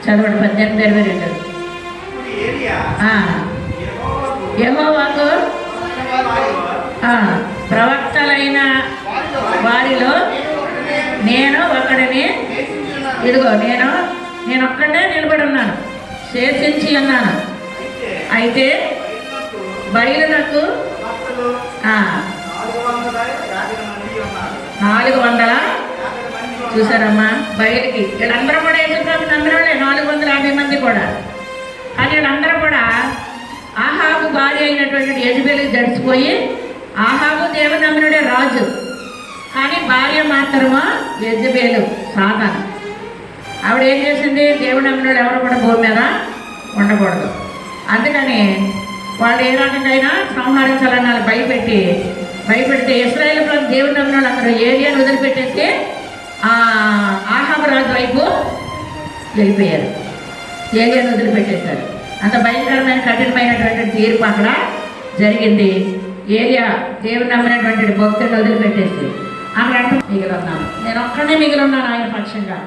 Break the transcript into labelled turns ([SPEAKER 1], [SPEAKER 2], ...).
[SPEAKER 1] చదవండి 18:22. యెహోవాకు ప్రవక్తలైన వారిలో నేను ఒక్కడిని, ఇదిగో నేను ఒక్కడే నిలబడి ఉన్నాను, శేషించి ఉన్నాను. అయితే బయలునకు 400 చూసారమ్మా. బయలుకి వీళ్ళందరూ కూడా యేసుప్రభుని నమ్మిన వాళ్ళే, 450 మంది కూడా. కానీ వీళ్ళందరూ కూడా ఆహాబు భార్య అయినటువంటి యెజబెలుకి జడిచిపోయి, ఆహాబు దేవుని నమ్మినుడే రాజు, కానీ భార్య మాత్రమో యెజబెలు సాతాను. ఆవిడ ఏం చేసింది? దేవుడు నమ్మినోడు ఎవరు కూడా భూమి మీద ఉండకూడదు. అందుకని వాళ్ళు ఏ రకంగా సంహరించాలని వాళ్ళు భయపెడితే ఇశ్రాయేలు ప్రజలు దేవుడు నమ్మినోళ్ళు అందరూ ఏరియాను వదిలిపెట్టేసి ఆహాబు రాజు వైపు వెళ్ళిపోయారు, ఏరియాను వదిలిపెట్టేశారు. అంత భయంకరమైన కఠినమైనటువంటి తీర్పు అక్కడ జరిగింది. ఏరియా దేవుడు నమ్మినటువంటి భక్తులను వదిలిపెట్టేసి అక్కడ మిగిలి ఉన్నాను, నేను ఒక్కడే మిగిలి ఉన్నాను ఆయన పక్షంగా.